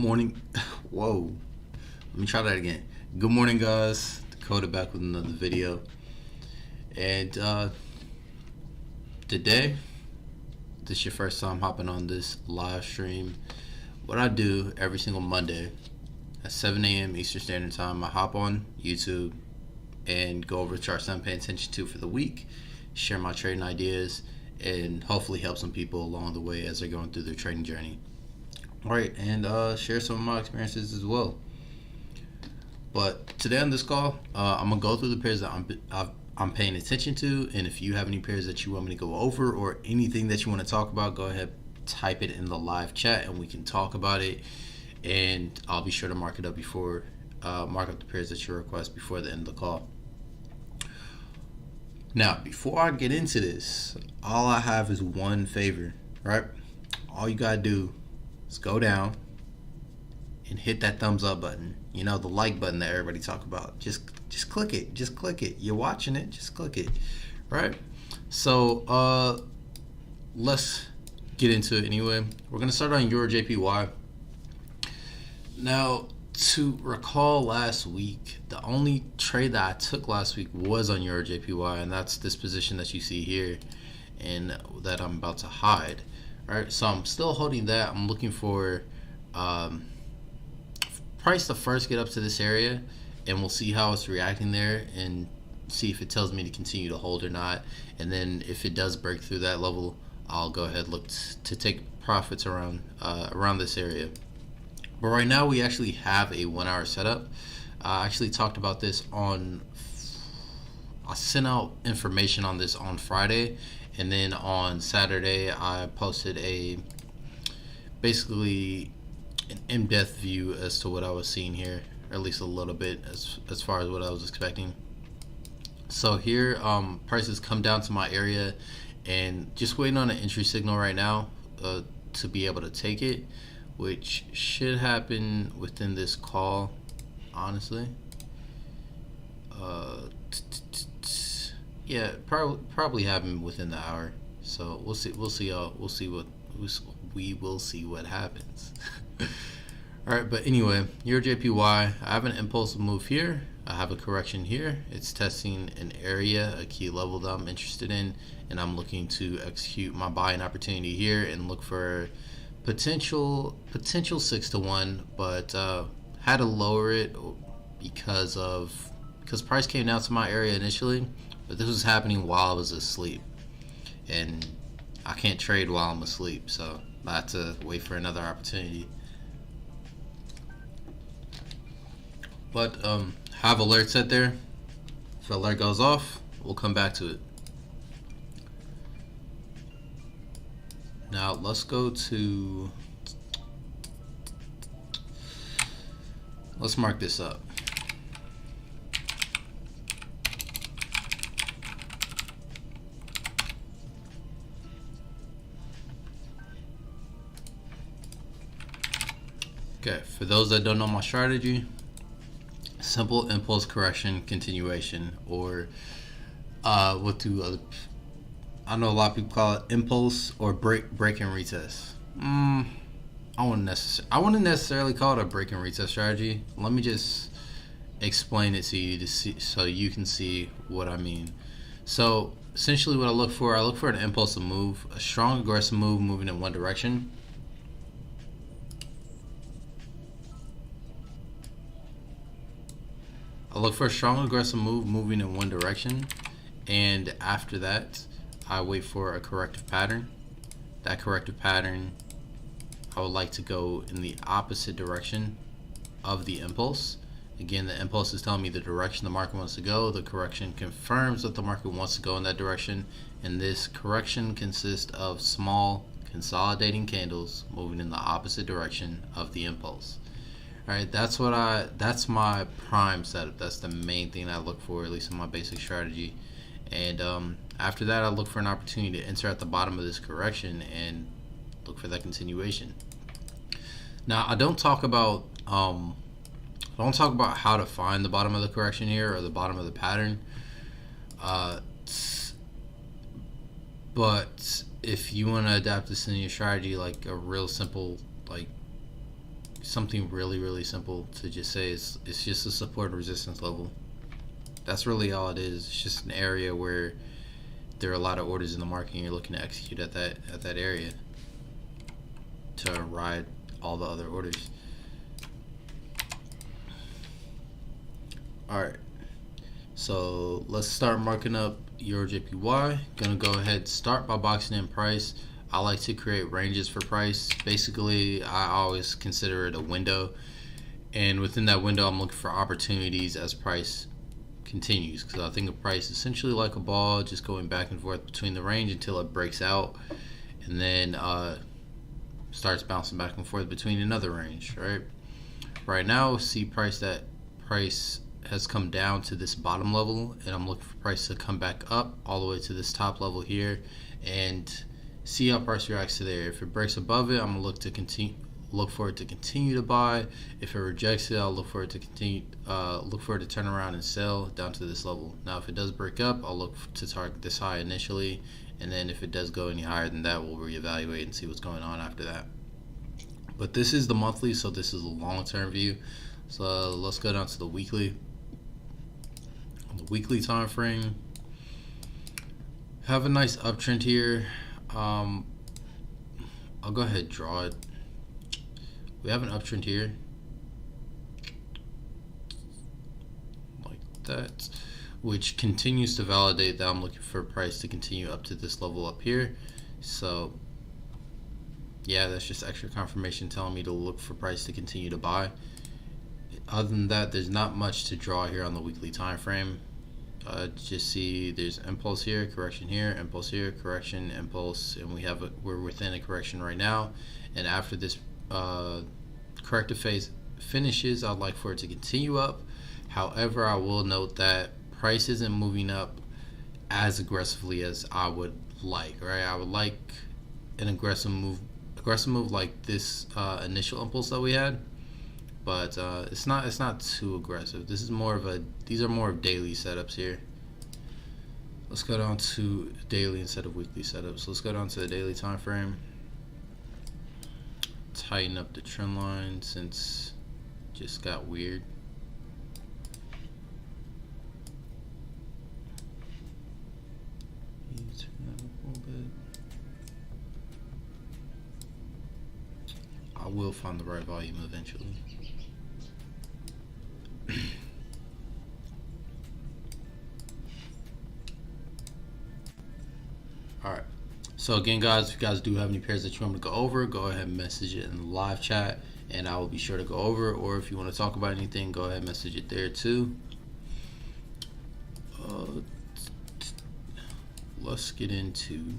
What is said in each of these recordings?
morning. Whoa. Let me try that again. Good morning, guys. Dakota back with another video. And today, this is your first time hopping on this live stream. What I do every single Monday at 7 a.m. Eastern Standard Time, I hop on YouTube and go over charts I'm paying attention to for the week, share my trading ideas, and hopefully help some people along the way as they're going through their trading journey. Alright, and share some of my experiences as well. But today on this call, I'm gonna go through the pairs that I'm paying attention to, and if you have any pairs that you want me to go over or anything that you want to talk about, go ahead, type it in the live chat, and we can talk about it. And I'll be sure to mark it up before mark up the pairs that you request before the end of the call. Now, before I get into this, all I have is one favor, right? All you gotta do is go down and hit that thumbs up button. You know, the like button that everybody talk about. Just click it. Just click it. You're watching it. Just click it. Right? So let's get into it anyway. We're gonna start on Euro JPY. Now, to recall last week, the only trade that I took last week was on Euro JPY, and that's this position that you see here and that I'm about to hide. Alright, so I'm still holding that. I'm looking for price to first get up to this area, and we'll see how it's reacting there and see if it tells me to continue to hold or not. And then if it does break through that level, I'll go ahead and look to take profits around this area. But right now we actually have a 1 hour setup. I actually talked about this I sent out information on this on Friday, and then on Saturday I posted basically an in-depth view as to what I was seeing here, or at least a little bit as far as what I was expecting. So here prices come down to my area and just waiting on an entry signal right now to be able to take it, which should happen within this call, honestly. Yeah, probably happen within the hour. So we will see what happens. Alright, but anyway, Euro JPY, I have an impulsive move here. I have a correction here. It's testing an area, a key level that I'm interested in, and I'm looking to execute my buying opportunity here and look for potential 6-to-1, but had to lower it because price came down to my area initially, but this was happening while I was asleep, and I can't trade while I'm asleep, so I have to wait for another opportunity. But have alert set there. If the alert goes off, we'll come back to it. Now let's mark this up. Okay, for those that don't know my strategy, simple impulse correction continuation, or I know a lot of people call it impulse or break and retest. I wouldn't necessarily call it a break and retest strategy. Let me just explain it to you so you can see what I mean. So essentially what I look for an impulsive move, a strong aggressive move moving in one direction. I look for a strong aggressive move moving in one direction, and after that I wait for a corrective pattern. That corrective pattern, I would like to go in the opposite direction of the impulse. Again, the impulse is telling me the direction the market wants to go. The correction confirms that the market wants to go in that direction, and this correction consists of small consolidating candles moving in the opposite direction of the impulse. Alright, that's my prime setup. That's the main thing I look for, at least in my basic strategy. And after that, I look for an opportunity to enter at the bottom of this correction and look for that continuation. Now, I don't talk about how to find the bottom of the correction here or the bottom of the pattern. But if you want to adapt this in your strategy, like a real simple something really simple to just say. It's just a support and resistance level. That's really all it is. It's just an area where there are a lot of orders in the market and you're looking to execute at that area to ride all the other orders. Alright, so let's start marking up Euro JPY. Gonna go ahead, start by boxing in price. I like to create ranges for price. Basically, I always consider it a window, and within that window I'm looking for opportunities as price continues, because I think of price essentially like a ball, just going back and forth between the range until it breaks out and then starts bouncing back and forth between another range. Right now, see price has come down to this bottom level, and I'm looking for price to come back up all the way to this top level here and see how price reacts to there. If it breaks above it, I'm gonna look for it to continue to buy. If it rejects it, I'll look for it to turn around and sell down to this level. Now if it does break up, I'll look to target this high initially, and then if it does go any higher than that, we'll reevaluate and see what's going on after that. But this is the monthly, so this is a long-term view. So let's go down to the weekly. On the weekly time frame, have a nice uptrend here. I'll go ahead and draw it. We have an uptrend here, like that, which continues to validate that I'm looking for price to continue up to this level up here. So yeah, that's just extra confirmation telling me to look for price to continue to buy. Other than that, there's not much to draw here on the weekly time frame. Just see there's impulse here, correction here, impulse here, correction, impulse, and we're within a correction right now. And after this corrective phase finishes, I'd like for it to continue up. However, I will note that price isn't moving up as aggressively as I would like. I would like an aggressive move like this initial impulse that we had, but it's not too aggressive. These are more of daily setups here. Let's go down to daily instead of weekly setups. Let's go down to the daily time frame. Tighten up the trend line since it just got weird. Turn that up a little bit. I will find the right volume eventually. Alright, so again guys, if you guys do have any pairs that you want me to go over, go ahead and message it in the live chat and I will be sure to go over, or if you want to talk about anything, go ahead and message it there too. Let's get into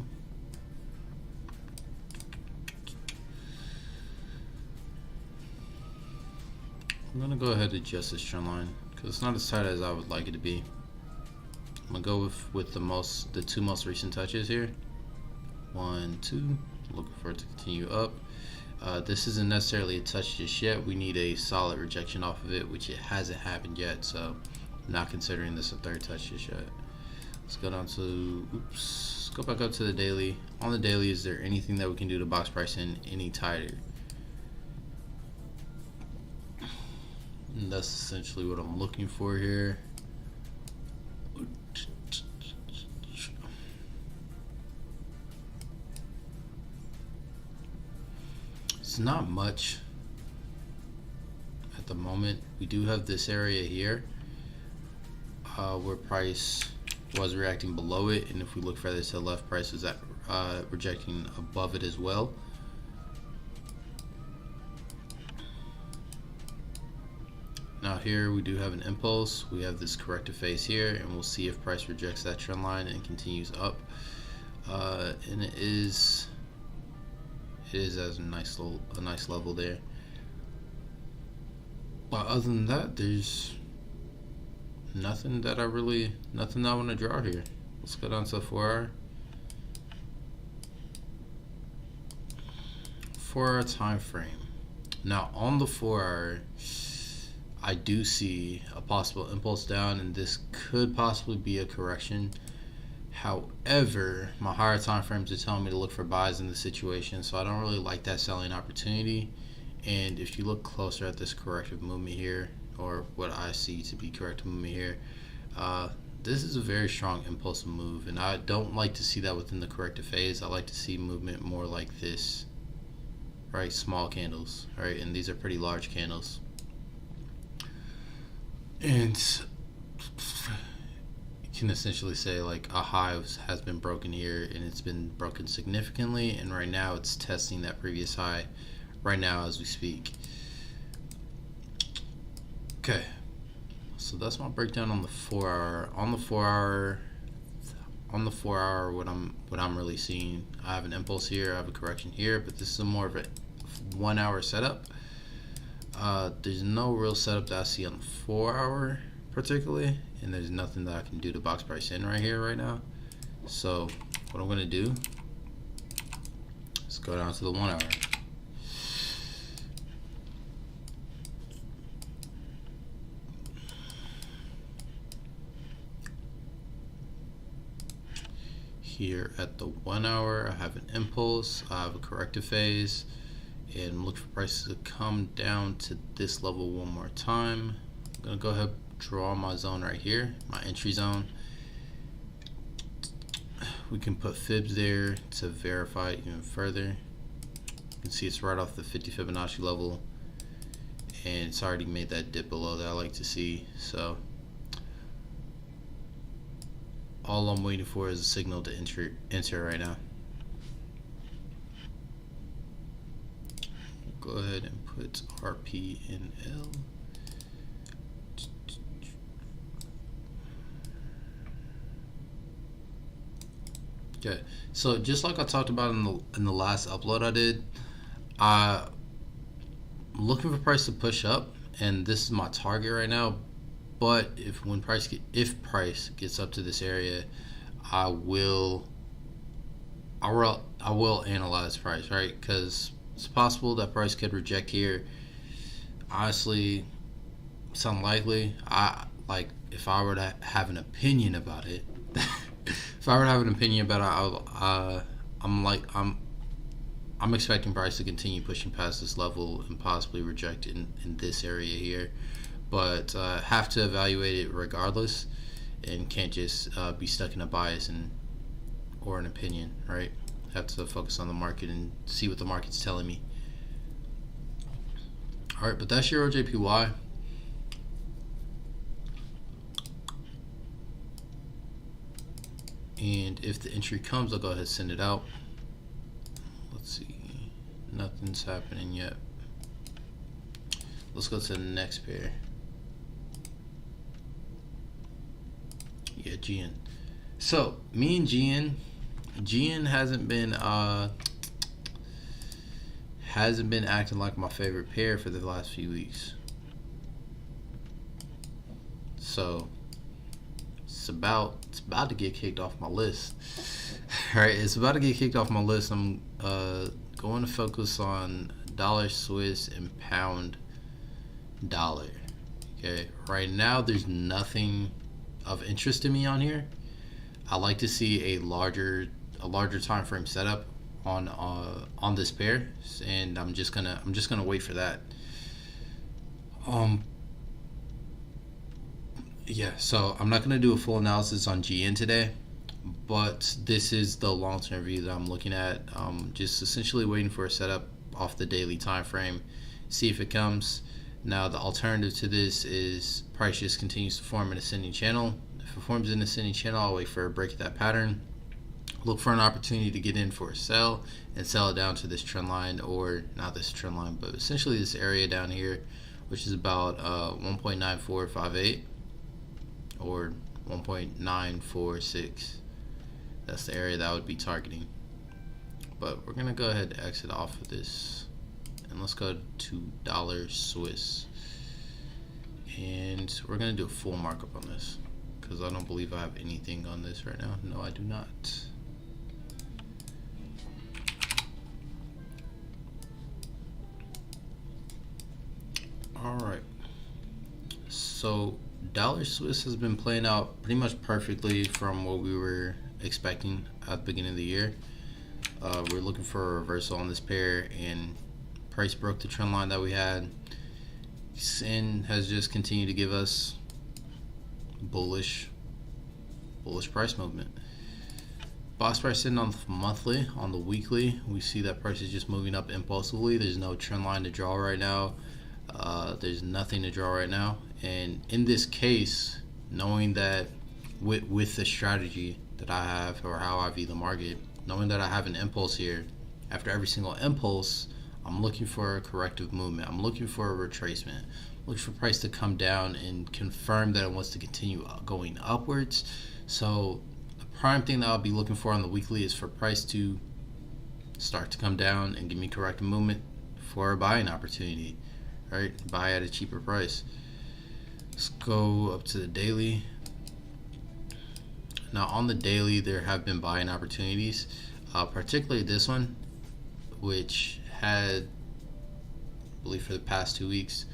I'm gonna go ahead and adjust this trend line because it's not as tight as I would like it to be. I'm gonna go with the two most recent touches here. 1, 2. Looking for it to continue up. This isn't necessarily a touch just yet. We need a solid rejection off of it, which it hasn't happened yet. So I'm not considering this a third touch just yet. Let's go down to let's go back up to the daily. On the daily, is there anything that we can do to box price in any tighter? And that's essentially what I'm looking for here. It's not much at the moment. We do have this area here where price was reacting below it, and if we look further to the left, price was rejecting above it as well. Now here we do have an impulse. We have this corrective phase here, and we'll see if price rejects that trend line and continues up. And it is at a nice level there. But other than that, there's nothing that I want to draw here. Let's go down to the 4 hour time frame. Now on the 4 hour, I do see a possible impulse down, and this could possibly be a correction. However, my higher time frames are telling me to look for buys in the situation, so I don't really like that selling opportunity. And if you look closer at this corrective movement here, or what I see to be corrective movement here, this is a very strong impulsive move, and I don't like to see that within the corrective phase. I like to see movement more like this, right? Small candles, right? And these are pretty large candles. And you can essentially say like a high has been broken here, and it's been broken significantly, and right now it's testing that previous high right now as we speak. Okay, so that's my breakdown on the 4 hour. On the 4 hour, what I'm really seeing, I have an impulse here, I have a correction here, but this is more of a 1 hour setup. There's no real setup that I see on the 4 hour particularly, and there's nothing that I can do to box price in right here right now. So what I'm gonna do is go down to the 1 hour. Here at the 1 hour, I have an impulse, I have a corrective phase, and I'm looking for prices to come down to this level one more time. I'm gonna go ahead and draw my zone right here, my entry zone. We can put fibs there to verify it even further. You can see it's right off the 50 Fibonacci level, and it's already made that dip below that I like to see. So all I'm waiting for is a signal to enter right now. Go ahead and put RP in L. Okay, so just like I talked about in the last upload I did, I'm looking for price to push up, and this is my target right now. But if price gets up to this area, I will analyze price, right? Because it's possible that price could reject here. Honestly, it's unlikely. If I were to have an opinion about it, I'm expecting price to continue pushing past this level and possibly reject in this area here. But have to evaluate it regardless, and can't just be stuck in a bias or an opinion, right? Have to focus on the market and see what the market's telling me. All right, but that's Euro JPY. And if the entry comes, I'll go ahead and send it out. Let's see, nothing's happening yet. Let's go to the next pair. Yeah, GN. So me and GN hasn't been acting like my favorite pair for the last few weeks. So it's about to get kicked off my list. All right, it's about to get kicked off my list. I'm going to focus on dollar Swiss and pound dollar. Okay, right now there's nothing of interest to me on here. I like to see a larger time frame setup on this pair, and I'm just gonna wait for that. Yeah, so I'm not gonna do a full analysis on GN today, but this is the long-term view that I'm looking at. Just essentially waiting for a setup off the daily time frame, see if it comes. Now the alternative to this is price just continues to form an ascending channel. If it forms an ascending channel, I'll wait for a break of that pattern, look for an opportunity to get in for a sell and sell it down to this trend line, or not this trend line, but essentially this area down here, which is about 1.9458 or 1.946. That's the area that I would be targeting. But we're gonna go ahead and exit off of this, and let's go to dollar Swiss, and we're gonna do a full markup on this because I don't believe I have anything on this right now. No, I do not. All right, so dollar Swiss has been playing out pretty much perfectly from what we were expecting at the beginning of the year. We're looking for a reversal on this pair, and price broke the trend line that we had and has just continued to give us bullish price movement. Box price sitting on the monthly. On the weekly, we see that price is just moving up impulsively. There's no trend line to draw right now. There's nothing to draw right now. And in this case, knowing that with the strategy that I have, or how I view the market, knowing that I have an impulse here, after every single impulse, I'm looking for a corrective movement. I'm looking for a retracement. I'm looking for price to come down and confirm that it wants to continue going upwards. So the prime thing that I'll be looking for on the weekly is for price to start to come down and give me corrective movement for a buying opportunity, right? Buy at a cheaper price. Let's go up to the daily. Now on the daily, there have been buying opportunities, particularly this one, which had, I believe, for the past 2 weeks.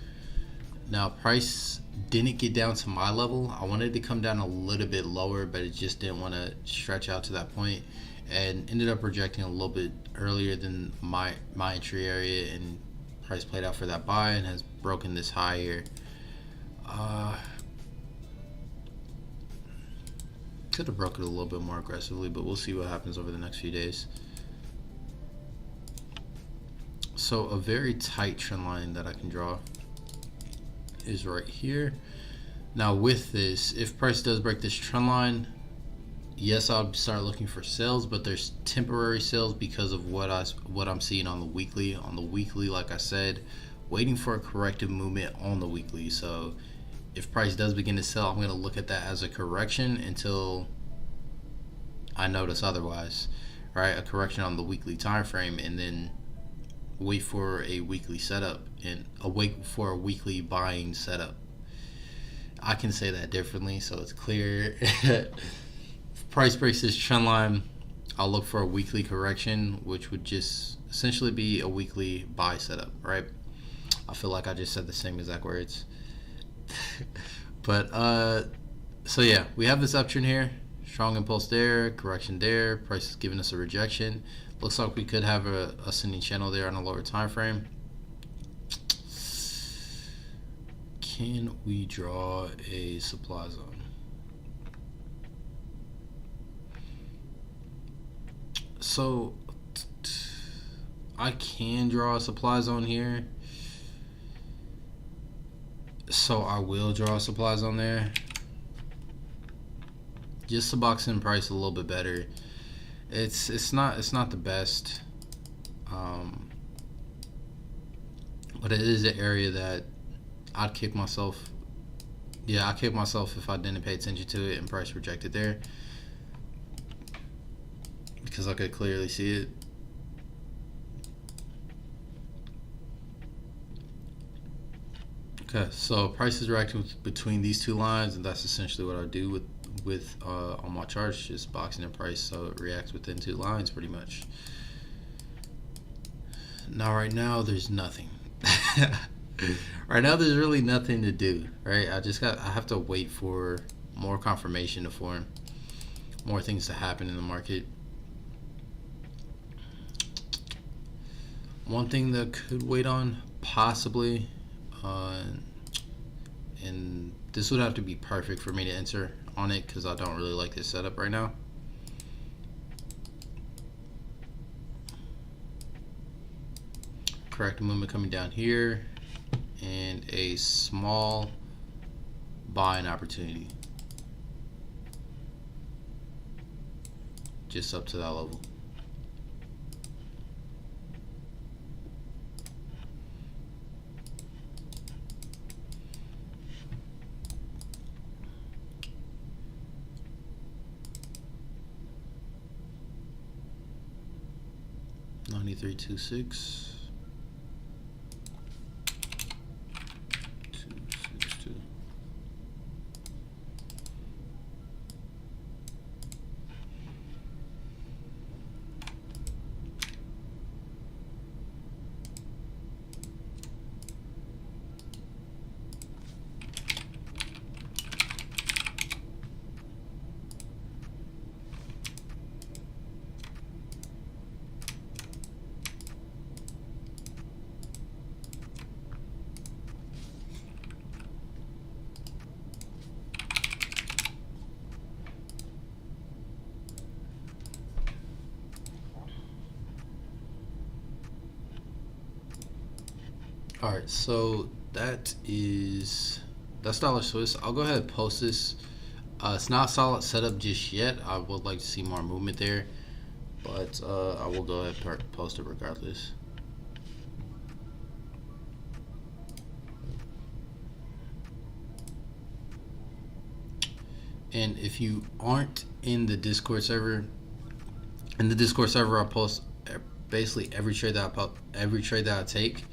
Now price didn't get down to my level. I wanted to come down a little bit lower, but it just didn't want to stretch out to that point, and ended up rejecting a little bit earlier than my entry area, and price played out for that buy and has broken this high here. Could have broke it a little bit more aggressively, but we'll see what happens over the next few days. So a very tight trend line that I can draw is right here. Now with this, if price does break this trend line, yes, I'll start looking for sales, but there's temporary sales because of what I'm seeing on the weekly. On the weekly, like I said, waiting for a corrective movement on the weekly. So if price does begin to sell, I'm going to look at that as a correction until I notice otherwise, right? A correction on the weekly time frame, and then wait for a weekly setup and wait for a weekly buying setup. I can say that differently so it's clear. If price breaks this trend line, I'll look for a weekly correction, which would just essentially be a weekly buy setup, right? I feel like I just said the same exact words. But so yeah, we have this uptrend here, strong impulse there, correction there, price is giving us a rejection. Looks like we could have a ascending channel there on a lower time frame. Can we draw a supply zone? So I can draw a supply zone here. So I will draw a supply zone there, just to box in price a little bit better. It's not the best, but it is an area that I'd kick myself. Yeah, I'd kick myself if I didn't pay attention to it and price rejected there, because I could clearly see it. Okay, so price is reacting between these two lines, and that's essentially what I do with on my charts, just boxing in price, so it reacts within two lines pretty much. Now right now there's nothing. Right now there's really nothing to do, right? I have to wait for more confirmation to form, more things to happen in the market. One thing that could wait on, possibly, and this would have to be perfect for me to enter on it, because I don't really like this setup right now. Corrective movement coming down here, and a small buying opportunity just up to that level. $93.26. All right, so that's dollar Swiss. I'll go ahead and post this. It's not solid setup just yet. I would like to see more movement there, but I will go ahead and post it regardless. And if you aren't in the Discord server, I post basically every trade that I take,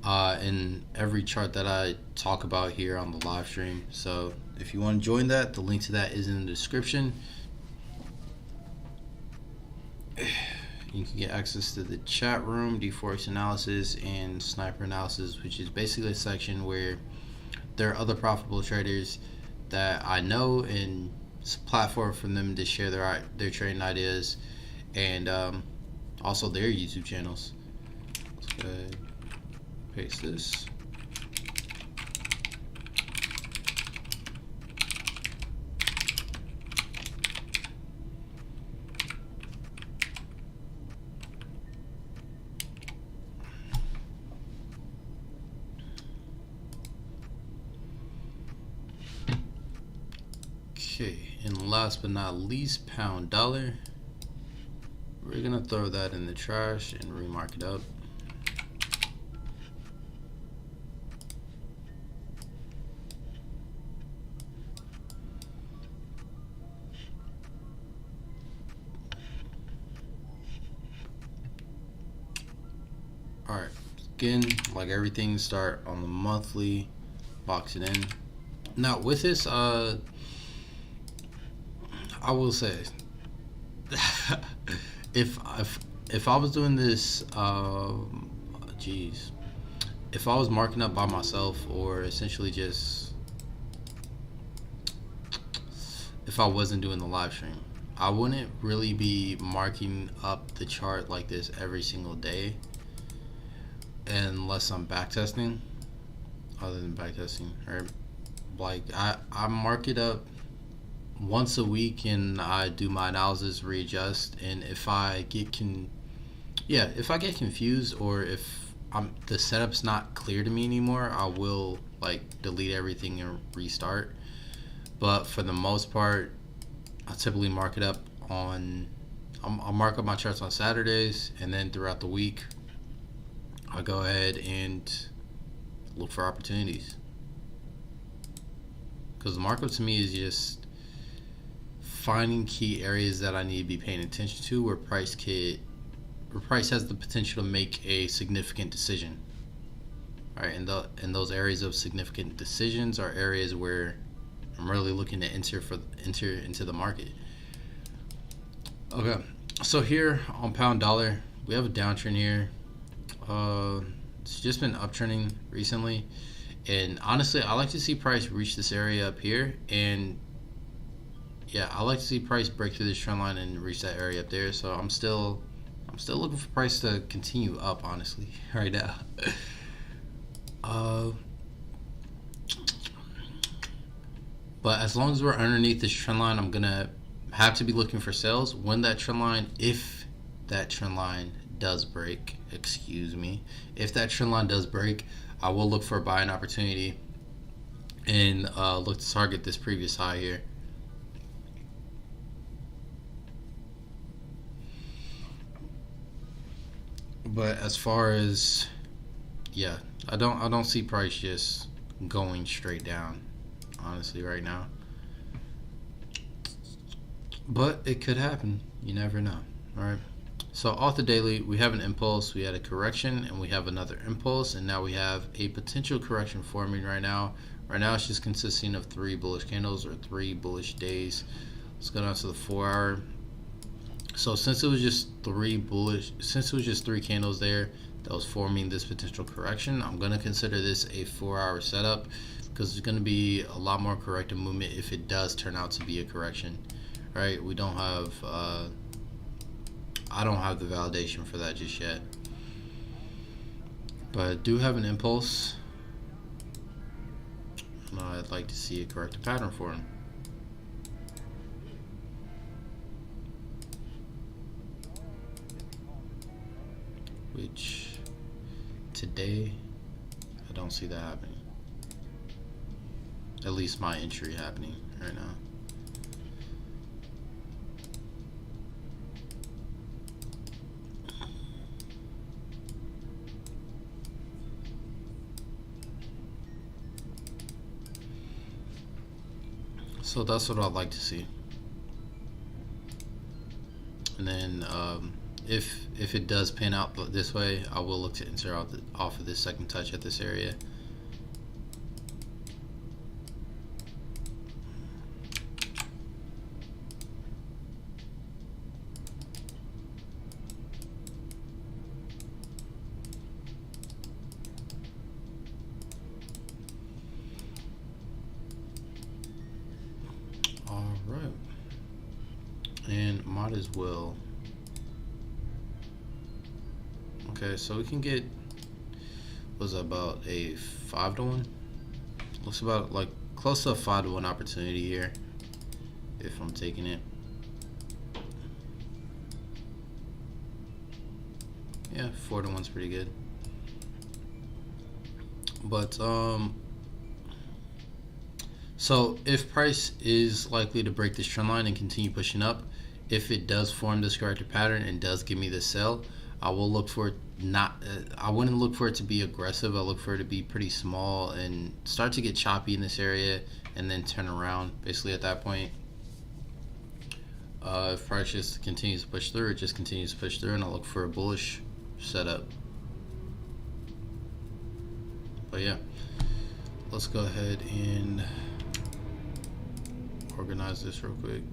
and every chart that I talk about here on the live stream. So if you want to join that, the link to that is in the description. You can get access to the chat room, D4X Analysis, and Sniper Analysis, which is basically a section where there are other profitable traders that I know, and it's a platform for them to share their trading ideas, and also their YouTube channels. Let's go ahead, paste this. Okay, and last but not least, pound dollar. We're gonna throw that in the trash and remark it up. Alright, again, like everything, start on the monthly, box it in. Now with this, I will say, if I was doing this, if I was marking up by myself, or essentially just if I wasn't doing the live stream, I wouldn't really be marking up the chart like this every single day, unless I'm backtesting. Other than backtesting, right? Like I mark it up once a week, and I do my analysis, readjust, and if I get confused, or if the setup's not clear to me anymore, I will like delete everything and restart. But for the most part, I typically mark it up on I'll mark up my charts on Saturdays, and then throughout the week I'll go ahead and look for opportunities, because the markup to me is just finding key areas that I need to be paying attention to, where price has the potential to make a significant decision. All right, and those areas of significant decisions are areas where I'm really looking to enter into the market. Okay, so here on pound dollar, we have a downtrend here. It's just been uptrending recently, and honestly, I like to see price reach this area up here, and yeah, I like to see price break through this trend line and reach that area up there. So I'm still looking for price to continue up, honestly, right now. But as long as we're underneath this trend line, I'm gonna have to be looking for sales when that trend line, if that trend line does break. If that trend line does break, I will look for a buying opportunity and look to target this previous high here. But as far as, yeah, I don't see price just going straight down, honestly, right now. But it could happen. You never know. All right. So off the daily, we have an impulse, we had a correction, and we have another impulse, and now we have a potential correction forming right now. Right now, it's just consisting of 3 bullish candles, or 3 bullish days. Let's go down to the 4-hour. So since it was just 3 candles there that was forming this potential correction, I'm going to consider this a 4-hour setup, because there's going to be a lot more corrective movement if it does turn out to be a correction. Right? We don't have I don't have the validation for that just yet, but I do have an impulse, and I'd like to see a corrective pattern for him. Which today I don't see that happening. At least my entry happening right now. So that's what I'd like to see. And then if it does pan out this way, I will look to enter out off of this second touch at this area. Alright. And might as well. Okay, so we can get, was about a 5-to-1? Looks about like close to a 5-to-1 opportunity here, if I'm taking it. Yeah, 4-to-1's pretty good. But so if price is likely to break this trend line and continue pushing up, if it does form this corrective pattern and does give me this sell, I will look for it I wouldn't look for it to be aggressive. I look for it to be pretty small and start to get choppy in this area and then turn around basically at that point. If price just continues to push through, it just continues to push through, and I'll look for a bullish setup. But yeah, let's go ahead and organize this real quick.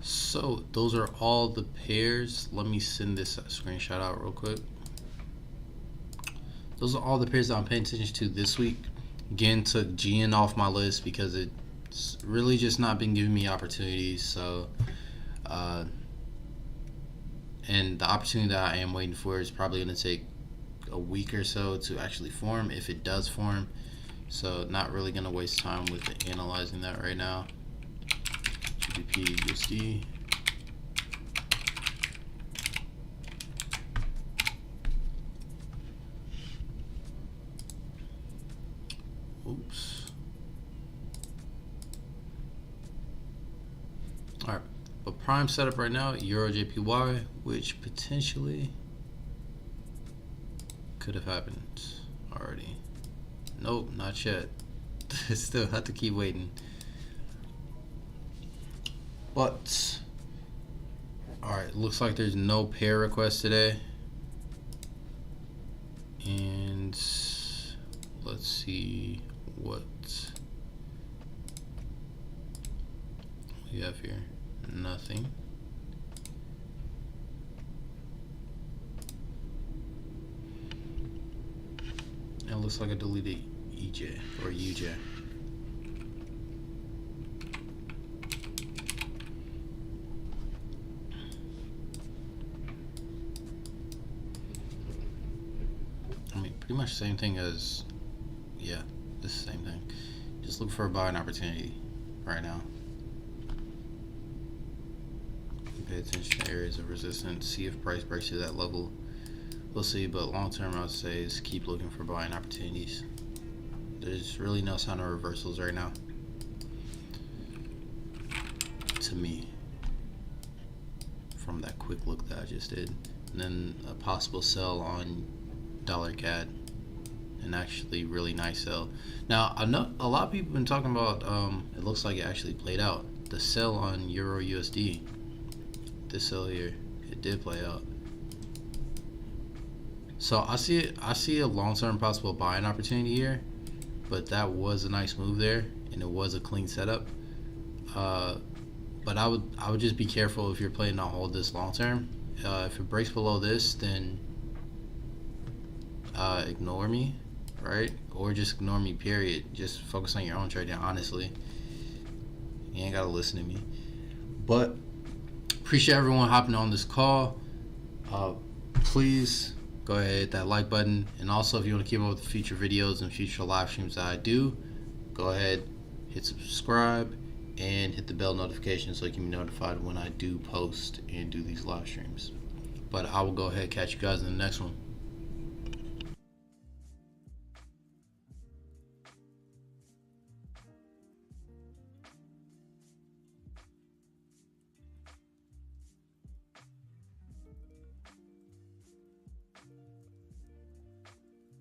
So those are all the pairs. Let me send this screenshot out real quick. Those are all the pairs that I'm paying attention to this week. Again, took GN off my list because it's really just not been giving me opportunities. So, and the opportunity that I am waiting for is probably going to take a week or so to actually form, if it does form. So not really going to waste time with analyzing that right now. GBP USD. Oops. All right, but prime setup right now, Euro JPY, which potentially could have happened already. Nope, not yet. Still have to keep waiting. But all right, looks like there's no pair request today, and let's see what we have here. Nothing. And it looks like I deleted EJ or UJ. I mean, pretty much the same thing as, yeah, this is the same thing. Just look for a buying opportunity right now. Pay attention to areas of resistance, see if price breaks to that level. We'll see, but long term I would say is keep looking for buying opportunities. There's really no sign of reversals right now, to me, from that quick look that I just did. And then a possible sell on dollar CAD, an actually really nice sell. Now I know a lot of people have been talking about it looks like it actually played out. The sell on Euro USD, this sell here, it did play out. So I see a long-term possible buying opportunity here, but that was a nice move there, and it was a clean setup. But I would just be careful if you're planning to hold this long-term. If it breaks below this, then ignore me. right? Or just ignore me, period. Just focus on your own trading, honestly. You ain't gotta listen to me. But appreciate everyone hopping on this call. Please go ahead, hit that like button. And also, if you want to keep up with the future videos and future live streams that I do, go ahead, hit subscribe, and hit the bell notification so you can be notified when I do post and do these live streams. But I will go ahead and catch you guys in the next one.